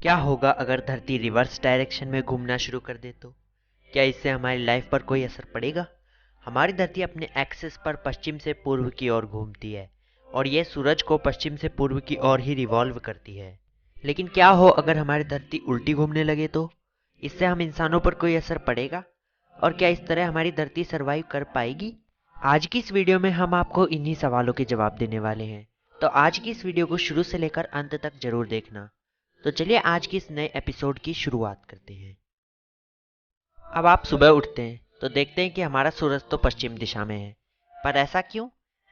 क्या होगा अगर धरती रिवर्स डायरेक्शन में घूमना शुरू कर दे तो? क्या इससे हमारी लाइफ पर कोई असर पड़ेगा? हमारी धरती अपने एक्सिस पर पश्चिम से पूर्व की ओर घूमती है और यह सूरज को पश्चिम से पूर्व की ओर ही रिवॉल्व करती है। लेकिन क्या हो अगर हमारी धरती उल्टी घूमने लगे तो? इससे हम इंसानों पर कोई असर पड़ेगा? और क्या इस तरह हमारी धरती सरवाइव कर पाएगी? आज की इस वीडियो में हम आपको इन्हीं सवालों के जवाब देने वाले हैं। तो आज की इस वीडियो को शुरू से लेकर अंत तक जरूर देखना। तो चलिए आज की इस नए एपिसोड की शुरुआत करते हैं। अब आप सुबह उठते हैं तो देखते हैं कि हमारा सूरज तो पश्चिम दिशा में है। पर ऐसा क्यों?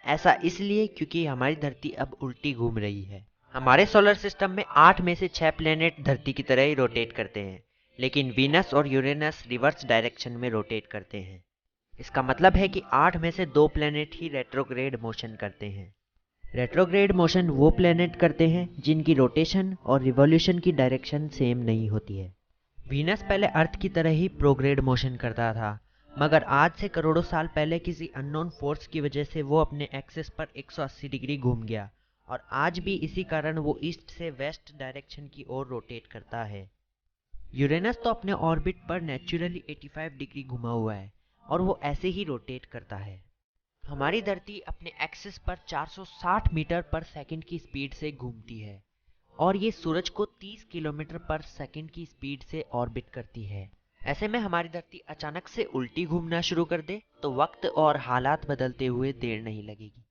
ऐसा इसलिए क्योंकि हमारी धरती अब उल्टी घूम रही है। हमारे सोलर सिस्टम में 8 में से 6 प्लेनेट धरती की तरह ही रोटेट करते हैं, लेकिन वीनस और यूरेनस रिवर्स डायरेक्शन में रोटेट करते हैं। इसका मतलब है कि 8 में से 2 प्लेनेट ही रेट्रोग्रेड मोशन करते हैं। रेट्रोग्रेड मोशन वो प्लेनेट करते हैं जिनकी रोटेशन और रिवॉल्यूशन की डायरेक्शन सेम नहीं होती है। वीनस पहले अर्थ की तरह ही प्रोग्रेड मोशन करता था, मगर आज से करोड़ों साल पहले किसी अननोन फोर्स की वजह से वो अपने एक्सिस पर 180 डिग्री घूम गया और आज भी इसी कारण वो ईस्ट से वेस्ट डायरेक्शन की ओर रोटेट करता है। यूरेनस तो अपने ऑर्बिट पर नेचुरली 85 डिग्री घुमा हुआ है और वो ऐसे ही रोटेट करता है। हमारी धरती अपने एक्सिस पर 460 मीटर पर सेकंड की स्पीड से घूमती है और ये सूरज को 30 किलोमीटर पर सेकंड की स्पीड से ऑर्बिट करती है। ऐसे में हमारी धरती अचानक से उल्टी घूमना शुरू कर दे तो वक्त और हालात बदलते हुए देर नहीं लगेगी।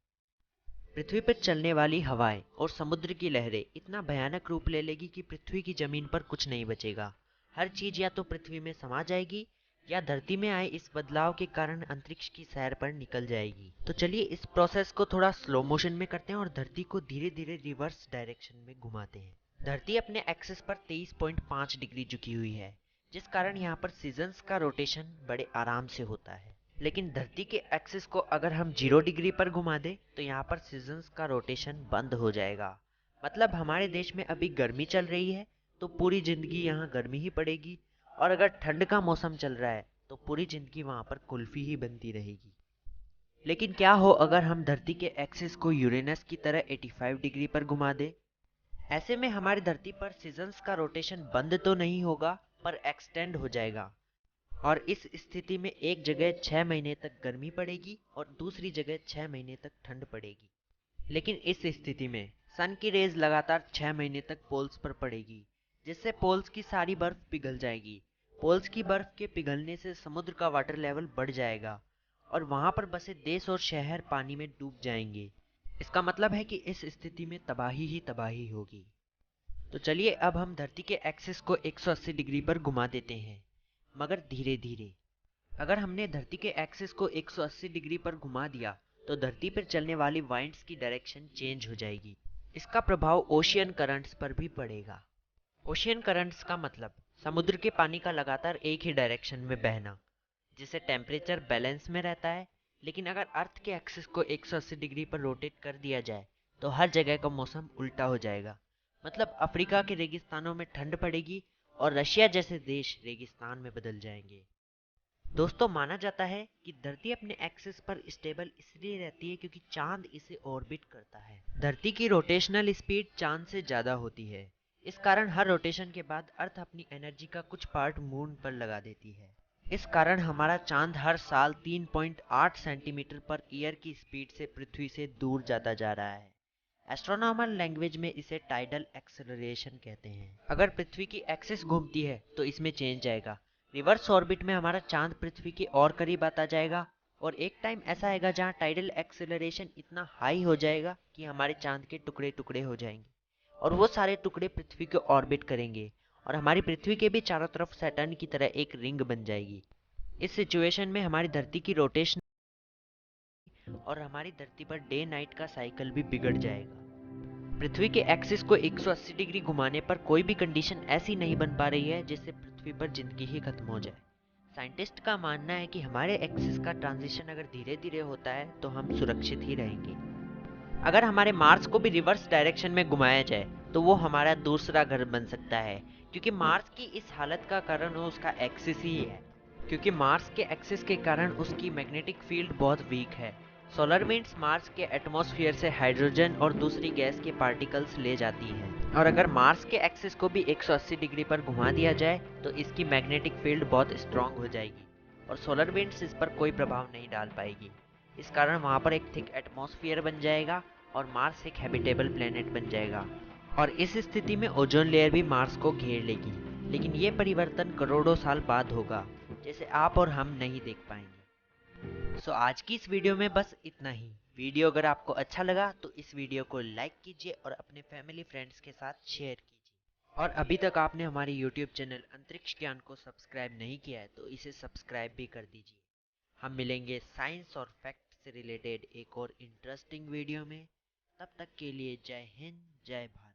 पृथ्वी पर चलने वाली हवाएं और समुद्र की लहरें इतना भयानक रूप ले लेगी कि पृथ्वी की जमीन पर कुछ नहीं बचेगा। हर चीज या तो पृथ्वी में समा जाएगी या धरती में आए इस बदलाव के कारण अंतरिक्ष की सैर पर निकल जाएगी। तो चलिए इस प्रोसेस को थोड़ा स्लो मोशन में करते हैं और धरती को धीरे धीरे रिवर्स डायरेक्शन में घुमाते हैं। धरती अपने एक्सिस पर 23.5 डिग्री झुकी हुई है, जिस कारण यहाँ पर सीजन्स का रोटेशन बड़े आराम से होता है। लेकिन धरती के एक्सिस को अगर हम 0 डिग्री पर घुमा दें तो यहाँ पर सीजन्स का रोटेशन बंद हो जाएगा। मतलब हमारे देश में अभी गर्मी चल रही है तो पूरी जिंदगी यहाँ गर्मी ही पड़ेगी, और अगर ठंड का मौसम चल रहा है तो पूरी जिंदगी वहाँ पर कुल्फी ही बनती रहेगी। लेकिन क्या हो अगर हम धरती के एक्सिस को यूरेनस की तरह 85 डिग्री पर घुमा दें? ऐसे में हमारी धरती पर सीजन्स का रोटेशन बंद तो नहीं होगा पर एक्सटेंड हो जाएगा, और इस स्थिति में एक जगह 6 महीने तक गर्मी पड़ेगी और दूसरी जगह 6 महीने तक ठंड पड़ेगी। लेकिन इस स्थिति में सन की रेज लगातार 6 महीने तक पोल्स पर पड़ेगी, जिससे पोल्स की सारी बर्फ पिघल जाएगी। पोल्स की बर्फ के पिघलने से समुद्र का वाटर लेवल बढ़ जाएगा और वहां पर बसे देश और शहर पानी में डूब जाएंगे। इसका मतलब है कि इस स्थिति में तबाही ही तबाही होगी। तो चलिए अब हम धरती के एक्सिस को 180 डिग्री पर घुमा देते हैं, मगर धीरे धीरे। अगर हमने धरती के एक्सिस को 180 डिग्री पर घुमा दिया तो धरती पर चलने वाली वाइंड्स की डायरेक्शन चेंज हो जाएगी। इसका प्रभाव ओशियन करंट्स पर भी पड़ेगा। ओशियन करंट्स का मतलब समुद्र के पानी का लगातार एक ही डायरेक्शन में बहना, जिससे टेम्परेचर बैलेंस में रहता है। लेकिन अगर अर्थ के एक्सिस को 180 डिग्री पर रोटेट कर दिया जाए तो हर जगह का मौसम उल्टा हो जाएगा। मतलब अफ्रीका के रेगिस्तानों में ठंड पड़ेगी और रशिया जैसे देश रेगिस्तान में बदल जाएंगे। दोस्तों, माना जाता है कि धरती अपने एक्सिस पर स्टेबल इसलिए रहती है क्योंकि चांद इसे ऑर्बिट करता है। धरती की रोटेशनल स्पीड चांद से ज्यादा होती है। इस कारण हर रोटेशन के बाद अर्थ अपनी एनर्जी का कुछ पार्ट मून पर लगा देती है। इस कारण हमारा चांद हर साल 3.8 सेंटीमीटर पर ईयर की स्पीड से पृथ्वी से दूर जाता जा रहा है। एस्ट्रोनॉमर लैंग्वेज में इसे टाइडल एक्सेलरेशन कहते हैं। अगर पृथ्वी की एक्सिस घूमती है तो इसमें चेंज आएगा। रिवर्स ऑर्बिट में हमारा चांद पृथ्वी के और करीब आता जाएगा और एक टाइम ऐसा आएगा जहां टाइडल एक्सेलरेशन इतना हाई हो जाएगा कि हमारे चांद के टुकड़े टुकड़े हो जाएंगे और वो सारे टुकड़े पृथ्वी को ऑर्बिट करेंगे और हमारी पृथ्वी के भी चारों तरफ सैटर्न की तरह एक रिंग बन जाएगी। इस सिचुएशन में हमारी धरती की रोटेशन और हमारी धरती पर डे नाइट का साइकिल भी बिगड़ जाएगा। पृथ्वी के एक्सिस को 180 डिग्री घुमाने पर कोई भी कंडीशन ऐसी नहीं बन पा रही है जिससे पृथ्वी पर जिंदगी ही खत्म हो जाए। साइंटिस्ट का मानना है कि हमारे एक्सिस का ट्रांजिशन अगर धीरे धीरे होता है तो हम सुरक्षित ही रहेंगे। अगर हमारे मार्स को भी रिवर्स डायरेक्शन में घुमाया जाए तो वो हमारा दूसरा घर बन सकता है, क्योंकि मार्स की इस हालत का कारण उसका एक्सिस ही है। क्योंकि मार्स के एक्सिस के कारण उसकी मैग्नेटिक फील्ड बहुत वीक है सोलर विंड्स मार्स के एटमॉस्फेयर से हाइड्रोजन और दूसरी गैस के पार्टिकल्स ले जाती है, और अगर मार्स के एक्सिस को भी 180 डिग्री पर घुमा दिया जाए तो इसकी मैग्नेटिक फील्ड बहुत स्ट्रांग हो जाएगी और सोलर विंड्स इस पर कोई प्रभाव नहीं डाल पाएगी। इस कारण वहाँ पर एक थिक एटमॉस्फेयर बन जाएगा और मार्स एक हैबिटेबल प्लेनेट बन जाएगा, और इस स्थिति में ओजोन लेयर भी मार्स को घेर लेगी। लेकिन ये परिवर्तन करोड़ों साल बाद होगा, जैसे आप और हम नहीं देख पाएंगे। आज की इस वीडियो में बस इतना ही। वीडियो अगर आपको अच्छा लगा तो इस वीडियो को लाइक कीजिए और अपने फैमिली फ्रेंड्स के साथ शेयर कीजिए। और अभी तक आपने हमारे यूट्यूब चैनल अंतरिक्ष ज्ञान को सब्सक्राइब नहीं किया है तो इसे सब्सक्राइब भी कर दीजिए। हम मिलेंगे साइंस और फैक्ट से रिलेटेड एक और इंटरेस्टिंग वीडियो में। तब तक के लिए जय हिंद, जय भारत।